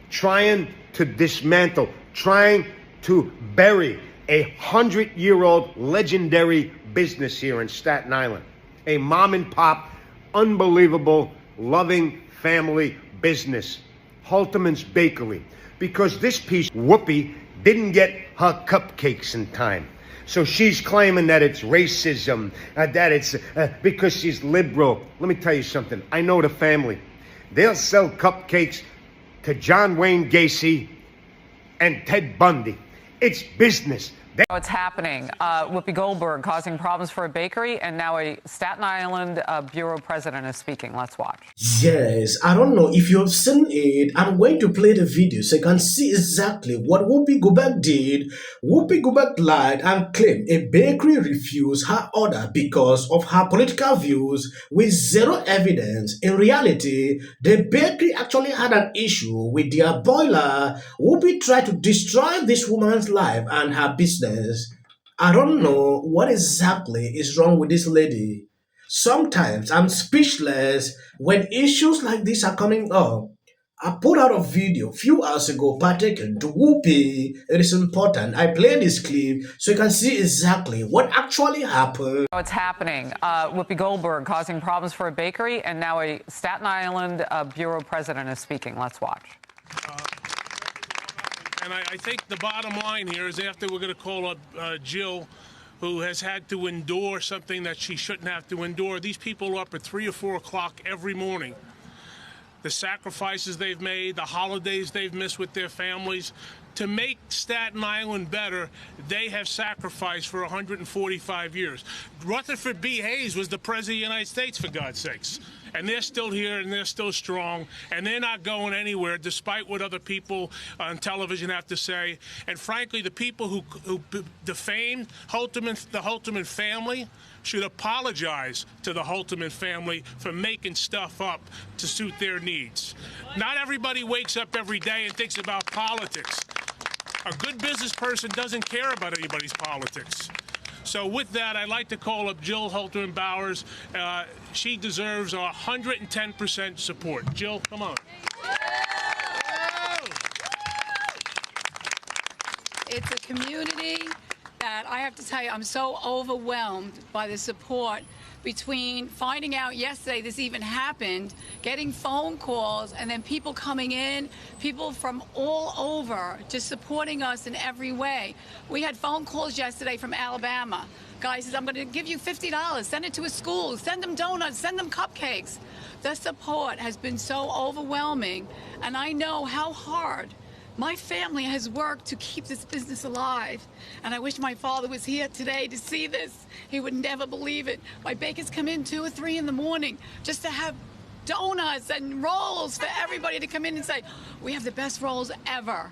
trying to dismantle, trying to bury a 100-year-old legendary business here in Staten Island. A mom and pop, unbelievable, loving family business. Holtermann's Bakery. Because this piece, Whoopi, didn't get her cupcakes in time. So she's claiming that it's racism, that it's because she's liberal. Let me tell you something. I know the family. They'll sell cupcakes to John Wayne Gacy and Ted Bundy. It's business. What's happening? Whoopi Goldberg causing problems for a bakery, and now a Staten Island bureau president is speaking. Let's watch. Yes, I don't know if you've seen it. I'm going to play the video so you can see exactly what Whoopi Goldberg did. Whoopi Goldberg lied and claimed a bakery refused her order because of her political views with zero evidence. In reality, the bakery actually had an issue with their boiler. Whoopi tried to destroy this woman's life and her business. I don't know what exactly is wrong with this lady. Sometimes I'm speechless when issues like this are coming up. I put out a video a few hours ago pertaining to Whoopi. It is important. I play this clip so you can see exactly what actually happened. What's happening? Whoopi Goldberg causing problems for a bakery, and now a Staten Island bureau president is speaking. Let's watch. And I think the bottom line here is after we're going to call up Jill, who has had to endure something that she shouldn't have to endure. These people are up at 3 or 4 o'clock every morning. The sacrifices they've made, the holidays they've missed with their families. To make Staten Island better, they have sacrificed for 145 years. Rutherford B. Hayes was the President of the United States, for God's sakes. And they're still here, and they're still strong, and they're not going anywhere, despite what other people on television have to say. And frankly, the people who defamed the Holtermann family should apologize to the Holtermann family for making stuff up to suit their needs. Not everybody wakes up every day and thinks about politics. A good business person doesn't care about anybody's politics. So with that, I'd like to call up Jill Holtermann Bowers. She deserves 110% support. Jill, come on. It's a community that I have to tell you, I'm so overwhelmed by the support between finding out yesterday this even happened, getting phone calls, and then people coming in, people from all over just supporting us in every way. We had phone calls yesterday from Alabama. Guy says, I'm going to give you $50, send it to a school, send them donuts, send them cupcakes. The support has been so overwhelming, and I know how hard my family has worked to keep this business alive, and I wish my father was here today to see this. He would never believe it. My bakers come in 2 or 3 in the morning just to have donuts and rolls for everybody to come in and say, we have the best rolls ever.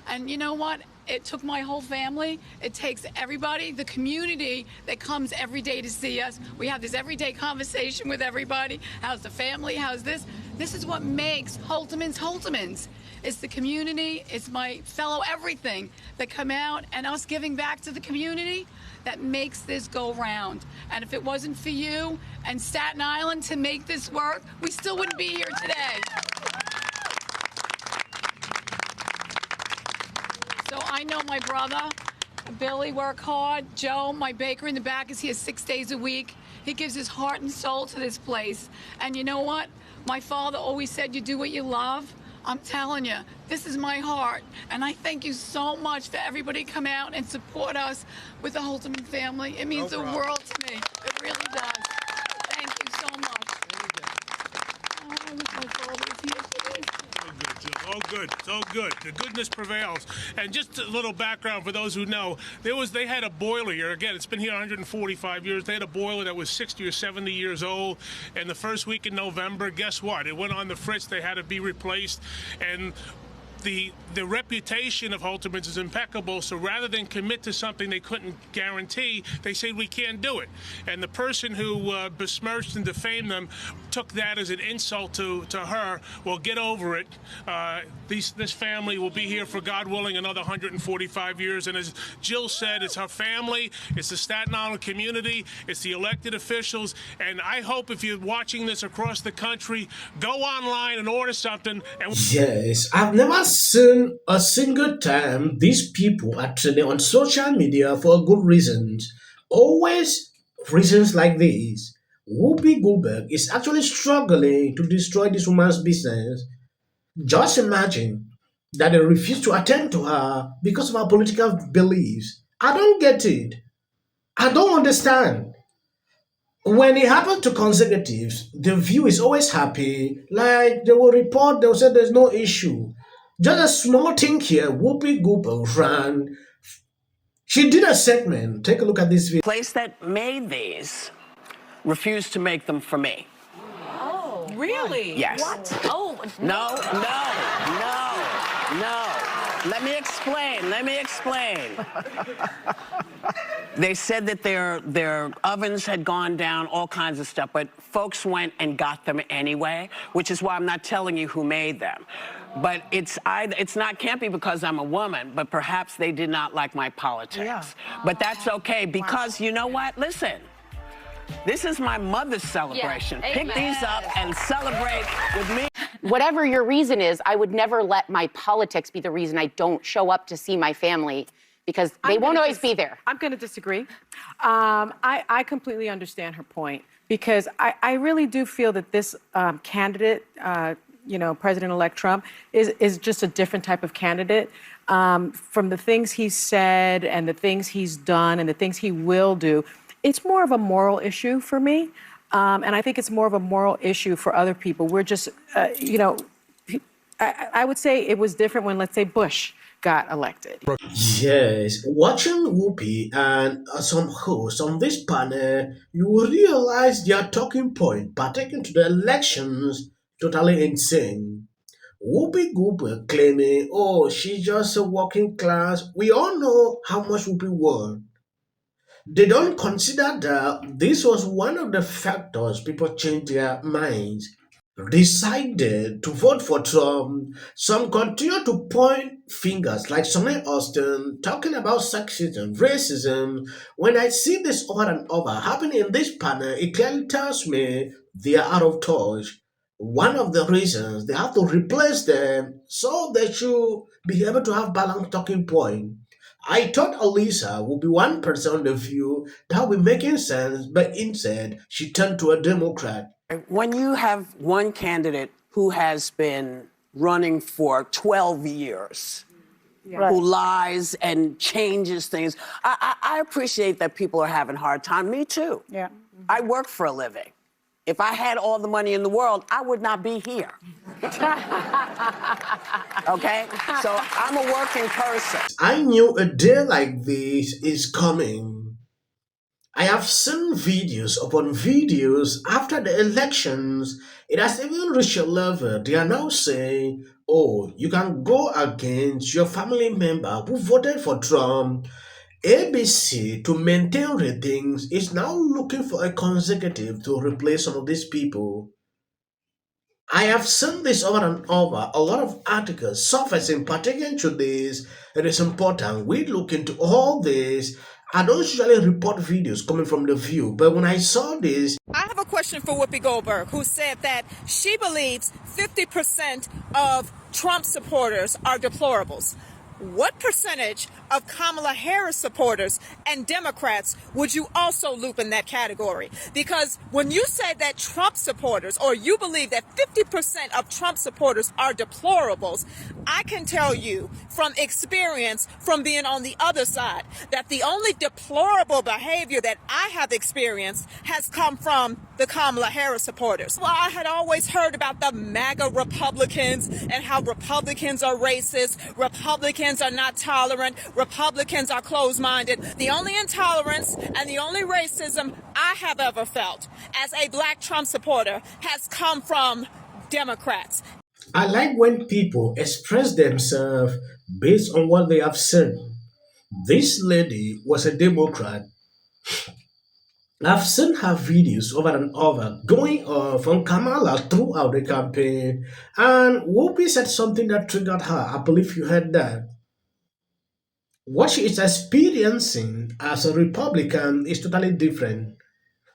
And you know what? It took my whole family. It takes everybody, the community that comes every day to see us. We have this everyday conversation with everybody. How's the family? How's this? This is what makes Holtermann's Holtermann's. It's the community, it's my fellow everything that come out, and us giving back to the community that makes this go round. And if it wasn't for you and Staten Island to make this work, we still wouldn't be here today. So I know my brother, Billy, work hard. Joe, my baker in the back, is here 6 days a week. He gives his heart and soul to this place. And you know what? My father always said, you do what you love. I'm telling you, this is my heart. And I thank you so much for everybody to come out and support us with the Holtermann family. It means the world to me. It really does. Thank you so much. Oh, I wish my father was here today. Oh, good. So good. The goodness prevails. And just a little background for those who know, they had a boiler here. Again, it's been here 145 years. They had a boiler that was 60 or 70 years old. And the first week in November, guess what? It went on the fritz. They had to be replaced. And the reputation of Holtermann's is impeccable, so rather than commit to something they couldn't guarantee, they said we can't do it. And the person who besmirched and defamed them took that as an insult to her. Well, get over it. This family will be here for, God willing, another 145 years. And as Jill said, it's her family, it's the Staten Island community, it's the elected officials. And I hope if you're watching this across the country, go online and order something. And yes, I've never seen a single time these people are trending on social media for good reasons. Always reasons like this. Whoopi Goldberg is actually struggling to destroy this woman's business. Just imagine that they refuse to attend to her because of her political beliefs. I don't get it. I don't understand. When it happens to conservatives, the view is always happy. Like they will report, they'll say there's no issue. Just a small thing here, Whoopi Goldberg ran. She did a segment. Take a look at this video. Place that made these refused to make them for me. Really? Yes. What? Oh, No. Let me explain. They said that their ovens had gone down, all kinds of stuff, but folks went and got them anyway, which is why I'm not telling you who made them. But can't be because I'm a woman, but perhaps they did not like my politics. Yeah. But that's okay, because you know what? Listen. This is my mother's celebration. Yeah, Pick these up and celebrate with me. Whatever your reason is, I would never let my politics be the reason I don't show up to see my family, because they won't always be there. I'm going to disagree. I completely understand her point, because I really do feel that this candidate, President-elect Trump, is just a different type of candidate. From the things he's said and the things he's done and the things he will do, it's more of a moral issue for me. And I think it's more of a moral issue for other people. We're just, I would say it was different when, let's say, Bush got elected. Yes, watching Whoopi and some hosts on this panel, you will realize their talking point pertaining to the elections totally insane. Whoopi Goldberg claiming, oh, she's just a working class. We all know how much Whoopi worked. They don't consider that this was one of the factors people changed their minds, decided to vote for Trump. Some continue to point fingers, like Sonny Austin, talking about sexism, racism. When I see this over and over happening in this panel, it clearly tells me they are out of touch. One of the reasons they have to replace them so they should be able to have balanced talking point. I thought Alisa would be one person on the view that would be making sense, but instead she turned to a Democrat. When you have one candidate who has been running for 12 years, who lies and changes things, I appreciate that people are having a hard time. Me too. Yeah. I work for a living. If I had all the money in the world, I would not be here. Okay? So I'm a working person. I knew a day like this is coming. I have seen videos upon videos after the elections. It has even reached a level they are now saying, oh, you can go against your family member who voted for Trump. ABC, to maintain ratings, is now looking for a consecutive to replace some of these people. I have seen this over and over, a lot of articles surfacing pertaining to this. It is important we look into all this. I don't usually report videos coming from The View, but when I saw this, I have a question for Whoopi Goldberg, who said that she believes 50% of Trump supporters are deplorables. What percentage of Kamala Harris supporters and Democrats would you also loop in that category? Because when you say that Trump supporters, or you believe that 50% of Trump supporters are deplorables, I can tell you from experience, from being on the other side, that the only deplorable behavior that I have experienced has come from the Kamala Harris supporters. Well, I had always heard about the MAGA Republicans and how Republicans are racist, Republicans are not tolerant, Republicans are closed-minded. The only intolerance and the only racism I have ever felt as a black Trump supporter has come from Democrats. I like when people express themselves based on what they have seen. This lady was a Democrat. I've seen her videos over and over going off on Kamala throughout the campaign, and Whoopi said something that triggered her. I believe you heard that. What she is experiencing as a Republican is totally different.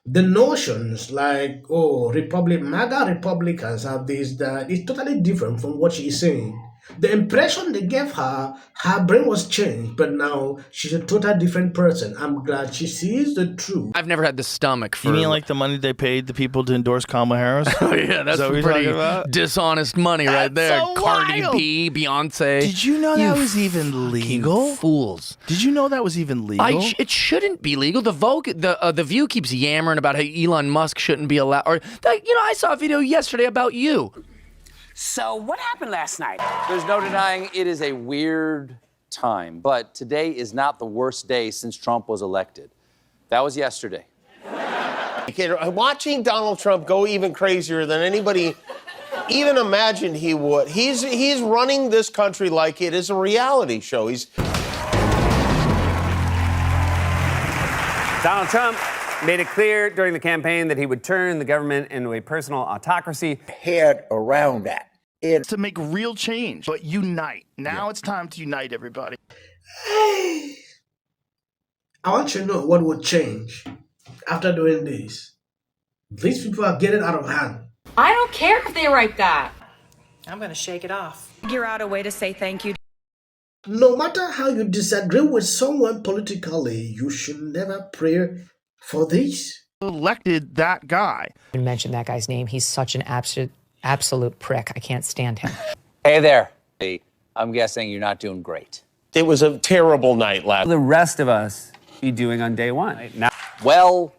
The notions like, oh, MAGA Republicans have this, that, is totally different from what she is saying. The impression they gave her, her brain was changed, but now she's a total different person. I'm glad she sees the truth. I've never had the stomach for... You mean like the money they paid the people to endorse Kamala Harris? Oh, yeah, that's what pretty dishonest money right there. so Cardi wild. B, Beyonce. Did you know that was even legal? Fools. Did you know that was even legal? It shouldn't be legal. The View keeps yammering about how Elon Musk shouldn't be allowed. Or, I saw a video yesterday about you. So what happened last night? There's no denying it is a weird time, but today is not the worst day since Trump was elected. That was yesterday. Watching Donald Trump go even crazier than anybody even imagined he would. He's running this country like it is a reality show. Donald Trump made it clear during the campaign that he would turn the government into a personal autocracy. Head around that. It's to make real change, but unite. Now it's time to unite everybody. Hey, I want you to know what would change after doing this. These people are getting out of hand. I don't care if they write that. I'm going to shake it off. Figure out a way to say thank you. No matter how you disagree with someone politically, you should never pray for this. Elected that guy. I mentioned that guy's name. He's such an absolute prick. I can't stand him. Hey there. I'm guessing you're not doing great. It was a terrible night last. The rest of us be doing on day one. Right? Now, well,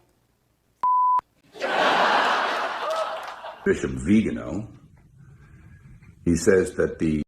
Bishop Vigano, he says that the